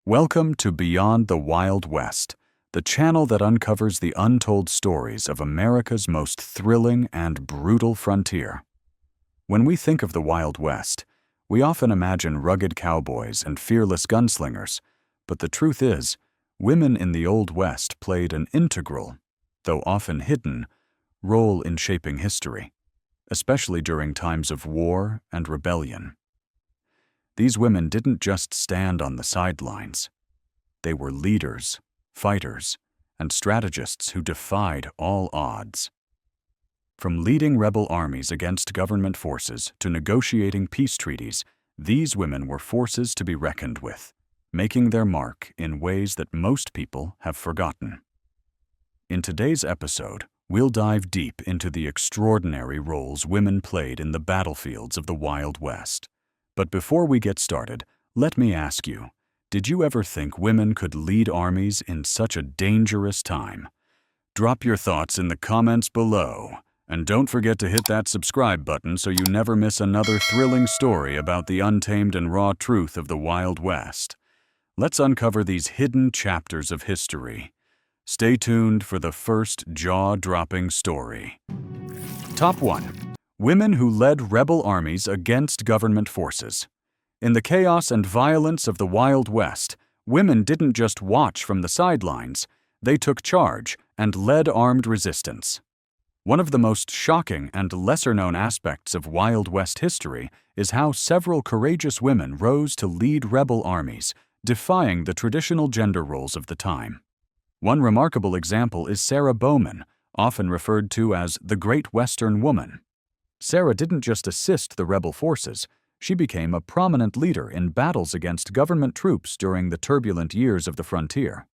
Welcome to Beyond the Wild West, the channel that uncovers the untold stories of America's most thrilling and brutal frontier. When we think of the Wild West, we often imagine rugged cowboys and fearless gunslingers, but the truth is, women in the Old West played an integral, though often hidden, role in shaping history, especially during times of war and rebellion. These women didn't just stand on the sidelines. They were leaders, fighters, and strategists who defied all odds. From leading rebel armies against government forces to negotiating peace treaties, these women were forces to be reckoned with, making their mark in ways that most people have forgotten. In today's episode, we'll dive deep into the extraordinary roles women played in the battlefields of the Wild West. But before we get started, let me ask you, did you ever think women could lead armies in such a dangerous time? Drop your thoughts in the comments below, and don't forget to hit that subscribe button so you never miss another thrilling story about the untamed and raw truth of the Wild West. Let's uncover these hidden chapters of history. Stay tuned for the first jaw-dropping story. Top 1. Women who led rebel armies against government forces. In the chaos and violence of the Wild West, women didn't just watch from the sidelines, they took charge and led armed resistance. One of the most shocking and lesser-known aspects of Wild West history is how several courageous women rose to lead rebel armies, defying the traditional gender roles of the time. One remarkable example is Sarah Bowman, often referred to as the Great Western Woman. Sarah didn't just assist the rebel forces, she became a prominent leader in battles against government troops during the turbulent years of the frontier.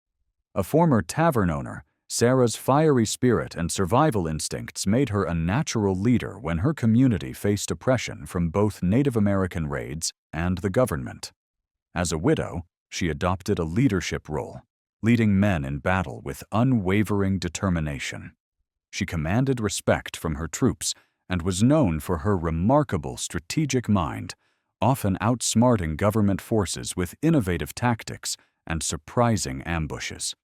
A former tavern owner, Sarah's fiery spirit and survival instincts made her a natural leader when her community faced oppression from both Native American raids and the government. As a widow, she adopted a leadership role, leading men in battle with unwavering determination. She commanded respect from her troops and was known for her remarkable strategic mind, often outsmarting government forces with innovative tactics and surprising ambushes.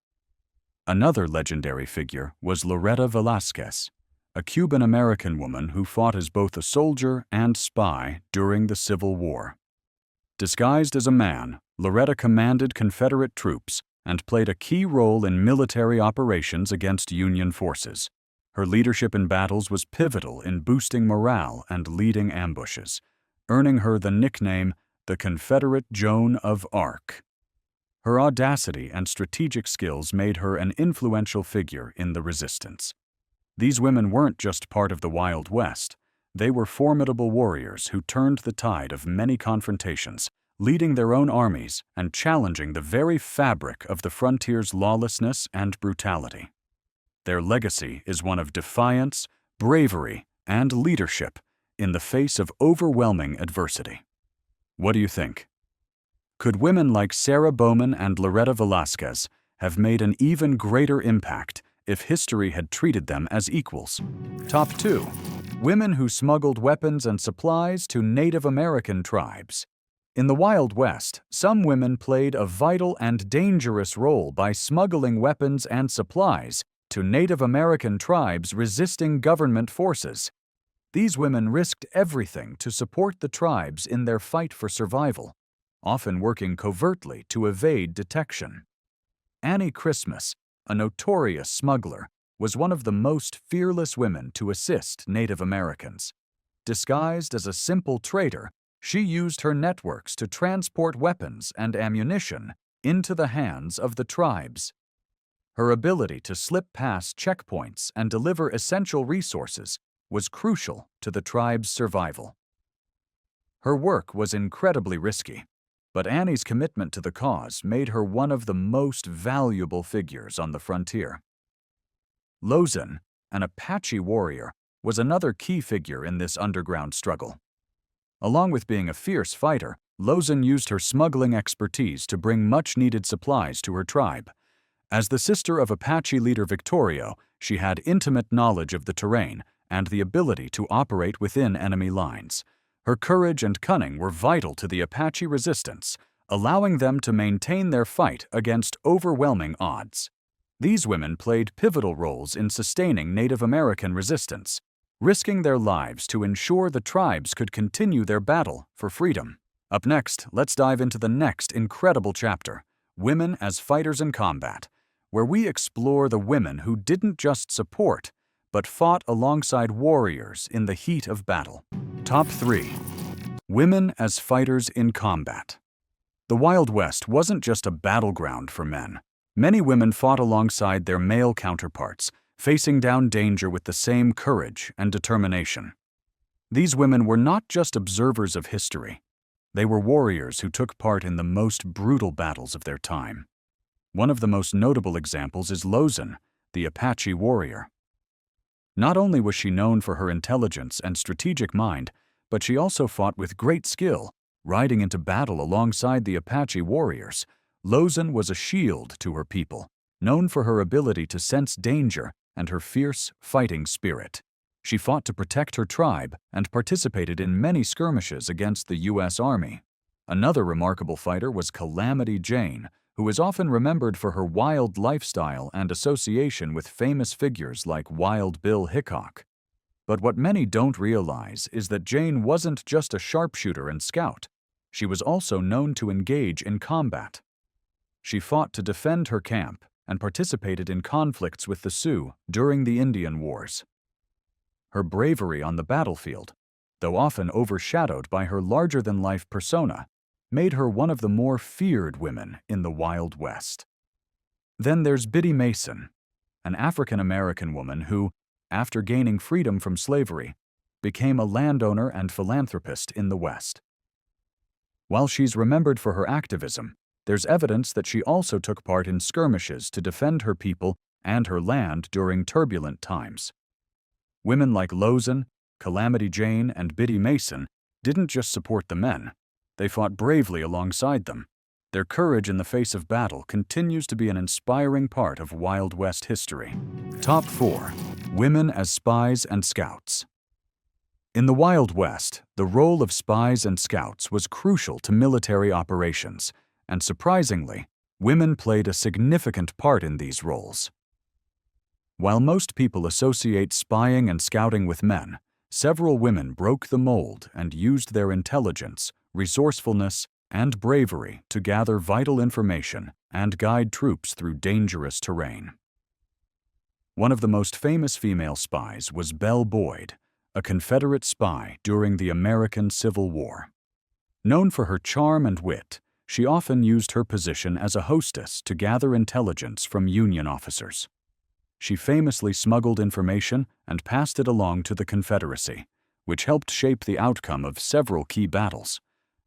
Another legendary figure was Loretta Velasquez, a Cuban-American woman who fought as both a soldier and spy during the Civil War. Disguised as a man, Loretta commanded Confederate troops and played a key role in military operations against Union forces. Her leadership in battles was pivotal in boosting morale and leading ambushes, earning her the nickname the Confederate Joan of Arc. Her audacity and strategic skills made her an influential figure in the resistance. These women weren't just part of the Wild West, they were formidable warriors who turned the tide of many confrontations, leading their own armies and challenging the very fabric of the frontier's lawlessness and brutality. Their legacy is one of defiance, bravery, and leadership in the face of overwhelming adversity. What do you think? Could women like Sarah Bowman and Loretta Velasquez have made an even greater impact if history had treated them as equals? Top 2. Women who smuggled weapons and supplies to Native American tribes. In the Wild West, some women played a vital and dangerous role by smuggling weapons and supplies to Native American tribes resisting government forces. These women risked everything to support the tribes in their fight for survival, often working covertly to evade detection. Annie Christmas, a notorious smuggler, was one of the most fearless women to assist Native Americans. Disguised as a simple trader, she used her networks to transport weapons and ammunition into the hands of the tribes. Her ability to slip past checkpoints and deliver essential resources was crucial to the tribe's survival. Her work was incredibly risky, but Annie's commitment to the cause made her one of the most valuable figures on the frontier. Lozan, an Apache warrior, was another key figure in this underground struggle. Along with being a fierce fighter, Lozan used her smuggling expertise to bring much-needed supplies to her tribe. As the sister of Apache leader Victorio, she had intimate knowledge of the terrain and the ability to operate within enemy lines. Her courage and cunning were vital to the Apache resistance, allowing them to maintain their fight against overwhelming odds. These women played pivotal roles in sustaining Native American resistance, risking their lives to ensure the tribes could continue their battle for freedom. Up next, let's dive into the next incredible chapter, Women as Fighters in Combat, where we explore the women who didn't just support, but fought alongside warriors in the heat of battle. Top 3. Women as Fighters in Combat. The Wild West wasn't just a battleground for men. Many women fought alongside their male counterparts, facing down danger with the same courage and determination. These women were not just observers of history. They were warriors who took part in the most brutal battles of their time. One of the most notable examples is Lawson, the Apache warrior. Not only was she known for her intelligence and strategic mind, but she also fought with great skill, riding into battle alongside the Apache warriors. Lawson was a shield to her people, known for her ability to sense danger and her fierce fighting spirit. She fought to protect her tribe and participated in many skirmishes against the U.S. Army. Another remarkable fighter was Calamity Jane, who is often remembered for her wild lifestyle and association with famous figures like Wild Bill Hickok. But what many don't realize is that Jane wasn't just a sharpshooter and scout. She was also known to engage in combat. She fought to defend her camp and participated in conflicts with the Sioux during the Indian Wars. Her bravery on the battlefield, though often overshadowed by her larger-than-life persona, made her one of the more feared women in the Wild West. Then there's Biddy Mason, an African-American woman who, after gaining freedom from slavery, became a landowner and philanthropist in the West. While she's remembered for her activism, there's evidence that she also took part in skirmishes to defend her people and her land during turbulent times. Women like Lawson, Calamity Jane, and Biddy Mason didn't just support the men. They fought bravely alongside them. Their courage in the face of battle continues to be an inspiring part of Wild West history. Top 4. Women as Spies and Scouts. In the Wild West, the role of spies and scouts was crucial to military operations, and surprisingly, women played a significant part in these roles. While most people associate spying and scouting with men, several women broke the mold and used their intelligence, resourcefulness, and bravery to gather vital information and guide troops through dangerous terrain. One of the most famous female spies was Belle Boyd, a Confederate spy during the American Civil War. Known for her charm and wit, she often used her position as a hostess to gather intelligence from Union officers. She famously smuggled information and passed it along to the Confederacy, which helped shape the outcome of several key battles.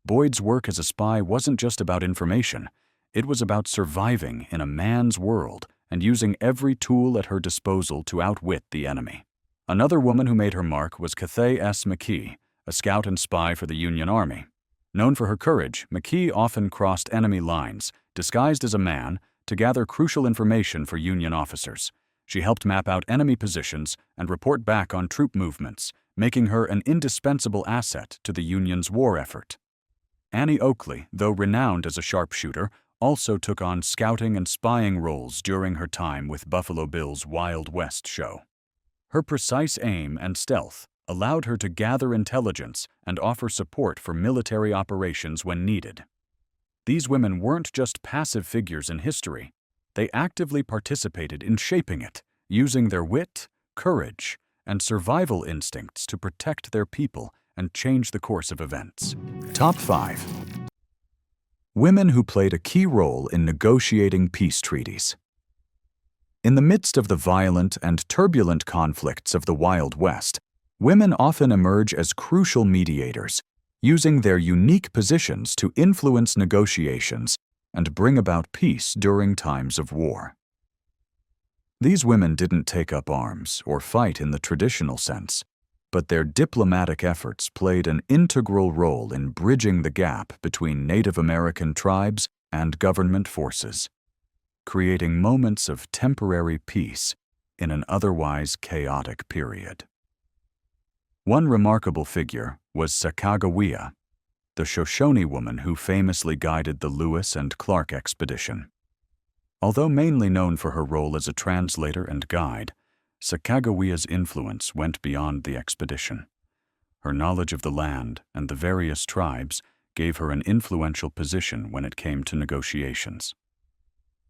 Boyd's work as a spy wasn't just about information, it was about surviving in a man's world and using every tool at her disposal to outwit the enemy. Another woman who made her mark was Cathay S. McKee, a scout and spy for the Union Army. Known for her courage, McKee often crossed enemy lines, disguised as a man, to gather crucial information for Union officers. She helped map out enemy positions and report back on troop movements, making her an indispensable asset to the Union's war effort. Annie Oakley, though renowned as a sharpshooter, also took on scouting and spying roles during her time with Buffalo Bill's Wild West show. Her precise aim and stealth allowed her to gather intelligence and offer support for military operations when needed. These women weren't just passive figures in history. They actively participated in shaping it, using their wit, courage, and survival instincts to protect their people and change the course of events. Top 5. Women who played a key role in negotiating peace treaties. In the midst of the violent and turbulent conflicts of the Wild West, women often emerge as crucial mediators, using their unique positions to influence negotiations and bring about peace during times of war. These women didn't take up arms or fight in the traditional sense, but their diplomatic efforts played an integral role in bridging the gap between Native American tribes and government forces, creating moments of temporary peace in an otherwise chaotic period. One remarkable figure was Sacagawea, the Shoshone woman who famously guided the Lewis and Clark expedition. Although mainly known for her role as a translator and guide, Sacagawea's influence went beyond the expedition. Her knowledge of the land and the various tribes gave her an influential position when it came to negotiations.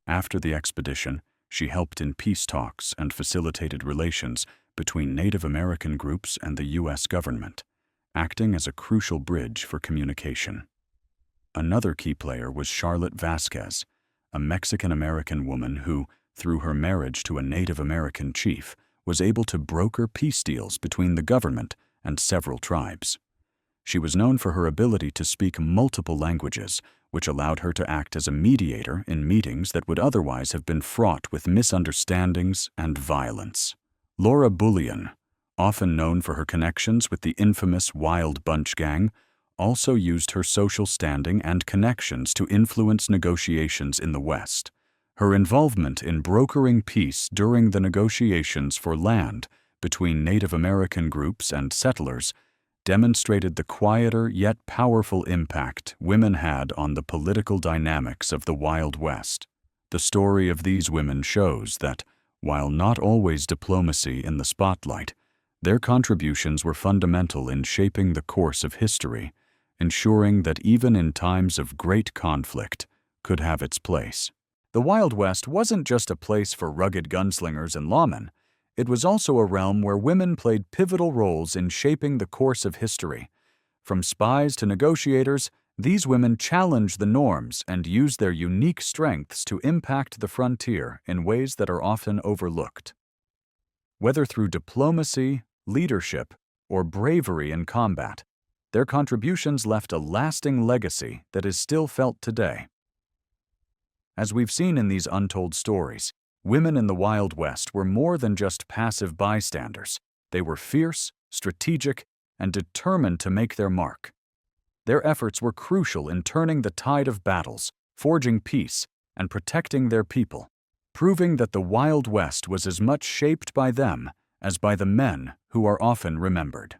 After the expedition, she helped in peace talks and facilitated relations between Native American groups and the U.S. government, acting as a crucial bridge for communication. Another key player was Charlotte Vasquez, a Mexican-American woman who, through her marriage to a Native American chief, was able to broker peace deals between the government and several tribes. She was known for her ability to speak multiple languages, which allowed her to act as a mediator in meetings that would otherwise have been fraught with misunderstandings and violence. Laura Bullion, often known for her connections with the infamous Wild Bunch Gang, also used her social standing and connections to influence negotiations in the West. Her involvement in brokering peace during the negotiations for land between Native American groups and settlers demonstrated the quieter yet powerful impact women had on the political dynamics of the Wild West. The story of these women shows that, while not always diplomacy in the spotlight, their contributions were fundamental in shaping the course of history, ensuring that even in times of great conflict could have its place. The Wild West wasn't just a place for rugged gunslingers and lawmen. It was also a realm where women played pivotal roles in shaping the course of history. From spies to negotiators, these women challenged the norms and used their unique strengths to impact the frontier in ways that are often overlooked. Whether through diplomacy, leadership, or bravery in combat, their contributions left a lasting legacy that is still felt today. As we've seen in these untold stories, women in the Wild West were more than just passive bystanders. They were fierce, strategic, and determined to make their mark. Their efforts were crucial in turning the tide of battles, forging peace, and protecting their people, proving that the Wild West was as much shaped by them as by the men who are often remembered.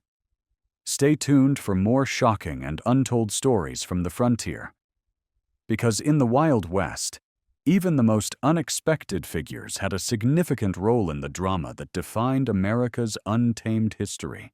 Stay tuned for more shocking and untold stories from the frontier. Because in the Wild West, even the most unexpected figures had a significant role in the drama that defined America's untamed history.